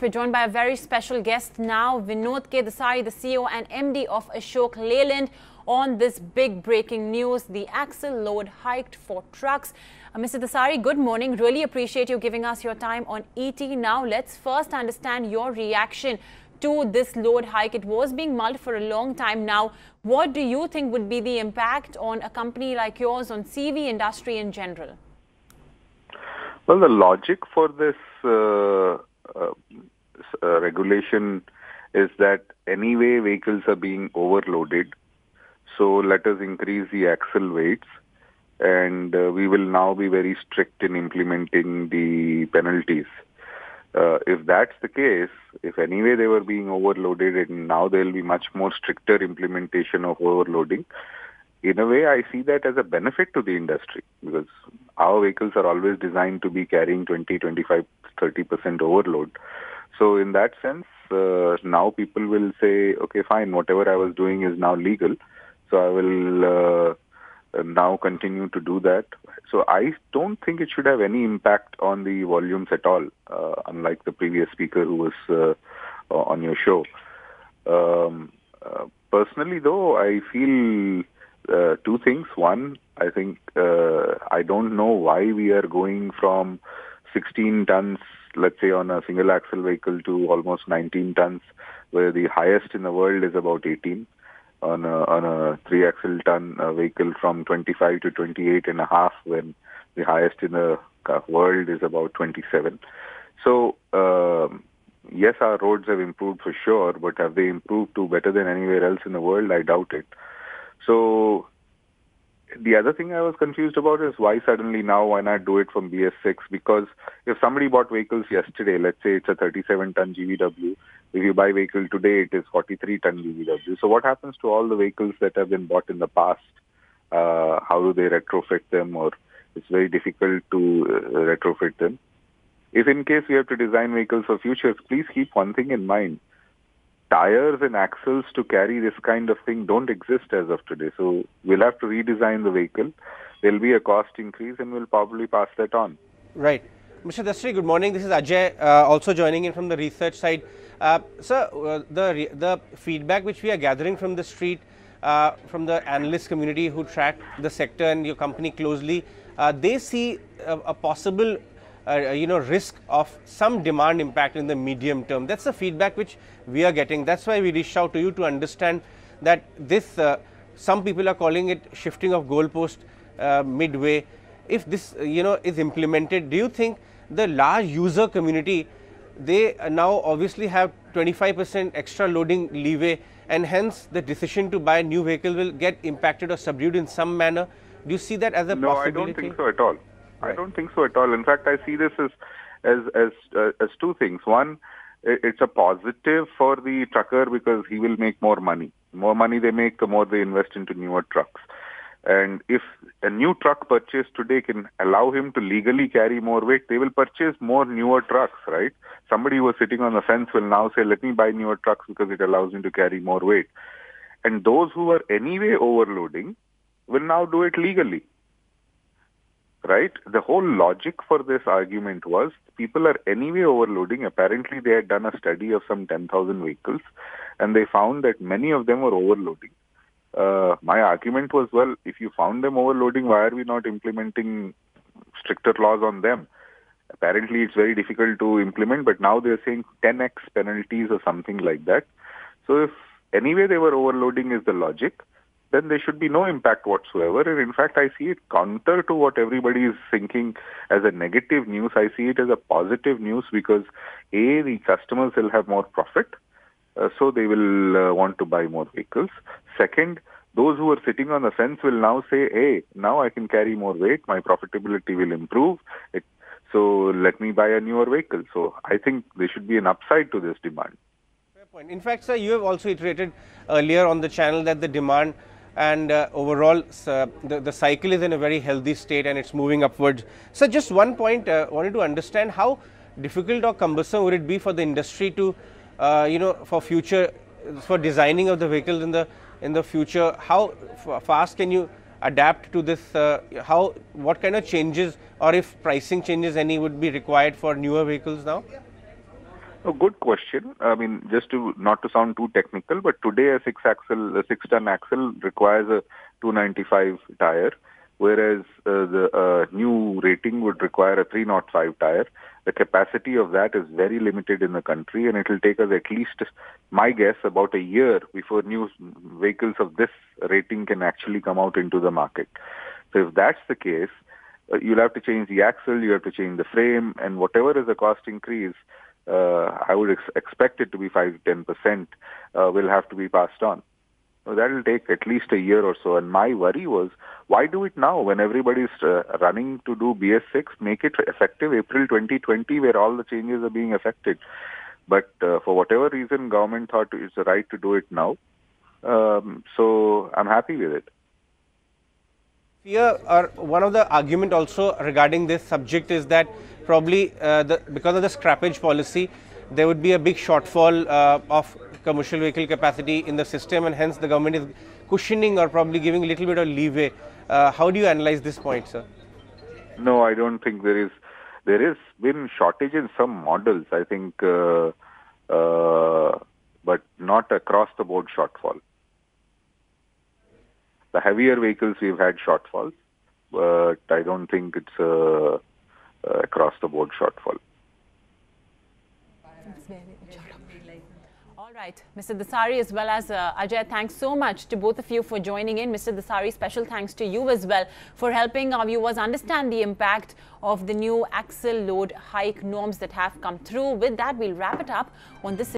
We're joined by a very special guest now, Vinod Dasari, the CEO and MD of Ashok Leyland, on this big breaking news, the axle load hiked for trucks. Mr. Dasari, good morning. Really appreciate you giving us your time on ET. Now, let's first understand your reaction to this load hike. It was being mulled for a long time now. What do you think would be the impact on a company like yours, on CV industry in general? Well, the logic for this regulation is that anyway vehicles are being overloaded. So let us increase the axle weights, and we will now be very strict in implementing the penalties. If that's the case, if anyway they were being overloaded, and now there will be much more stricter implementation of overloading, in a way I see that as a benefit to the industry, because our vehicles are always designed to be carrying 20, 25, 30% overload. So in that sense, now people will say, okay, fine, whatever I was doing is now legal, so I will now continue to do that. So I don't think it should have any impact on the volumes at all, unlike the previous speaker who was on your show. Personally, though, I feel two things. One, I think I don't know why we are going from 16 tons, let's say, on a single axle vehicle to almost 19 tons, where the highest in the world is about 18. On a 3-axle ton vehicle from 25 to 28 and a half, when the highest in the world is about 27. So, yes, our roads have improved for sure, but have they improved to better than anywhere else in the world? I doubt it. So, the other thing I was confused about is why suddenly now, why not do it from BS6? Because if somebody bought vehicles yesterday, let's say it's a 37-ton GVW, if you buy vehicle today, it is 43-ton GVW. So what happens to all the vehicles that have been bought in the past? How do they retrofit them? Or it's very difficult to retrofit them. If in case we have to design vehicles for future, please keep one thing in mind. Tires and axles to carry this kind of thing don't exist as of today. So we'll have to redesign the vehicle. There'll be a cost increase, and we'll probably pass that on. Right. Mr. Dasari, good morning. This is Ajay, also joining in from the research side. Sir, the feedback which we are gathering from the street, from the analyst community who track the sector and your company closely, they see a possible risk of some demand impact in the medium term. That's the feedback which we are getting. That's why we reached out to you to understand that this, some people are calling it shifting of goalpost midway. If this, is implemented, do you think the large user community, they now obviously have 25% extra loading leeway, and hence the decision to buy a new vehicle will get impacted or subdued in some manner? Do you see that as a possibility? No, I don't think so at all. Right. I don't think so at all. In fact, I see this as two things. One, it's a positive for the trucker because he will make more money. The more money they make, the more they invest into newer trucks. And if a new truck purchased today can allow him to legally carry more weight, they will purchase more newer trucks, right? Somebody who was sitting on the fence will now say, let me buy newer trucks because it allows him to carry more weight. And those who are anyway overloading will now do it legally. Right? The whole logic for this argument was people are anyway overloading. Apparently, they had done a study of some 10,000 vehicles, and they found that many of them were overloading. My argument was, well, if you found them overloading, why are we not implementing stricter laws on them? Apparently, it's very difficult to implement, but now they're saying 10x penalties or something like that. So if anyway they were overloading is the logic, then there should be no impact whatsoever. And in fact, I see it counter to what everybody is thinking as a negative news. I see it as a positive news because, A, the customers will have more profit, so they will want to buy more vehicles. Second, those who are sitting on the fence will now say, hey, now I can carry more weight, my profitability will improve, so let me buy a newer vehicle. So I think there should be an upside to this demand. Fair point. In fact, sir, you have also iterated earlier on the channel that the demand and overall the cycle is in a very healthy state and it's moving upwards. So just one point, wanted to understand how difficult or cumbersome would it be for the industry to, for designing of the vehicles in the future. How fast can you adapt to this? What kind of changes, or if pricing changes any, would be required for newer vehicles now? A good question. I mean, just to not to sound too technical, but today a 6-ton axle requires a 295 tire, whereas the new rating would require a 305 tire. The capacity of that is very limited in the country, and it will take us at least, my guess, about a year before new vehicles of this rating can actually come out into the market. So if that's the case, you'll have to change the axle, you have to change the frame, and whatever is the cost increase, I would expect it to be 5-10%, will have to be passed on. So that will take at least a year or so. And my worry was, why do it now when everybody's running to do BS6? Make it effective April 2020, where all the changes are being affected. But for whatever reason, government thought it's the right to do it now. So I'm happy with it. Fear, or one of the argument also regarding this subject is that probably because of the scrappage policy, there would be a big shortfall of commercial vehicle capacity in the system, and hence the government is cushioning or probably giving a little bit of leeway. How do you analyze this point, sir? No, I don't think there is. There has been shortage in some models, I think, but not across the board shortfall. The heavier vehicles we've had shortfalls, but I don't think it's across the board shortfall. All right, Mr. Dasari as well as Ajay, thanks so much to both of you for joining in. Mr. Dasari, special thanks to you as well for helping our viewers understand the impact of the new axle load hike norms that have come through. With that, we'll wrap it up on this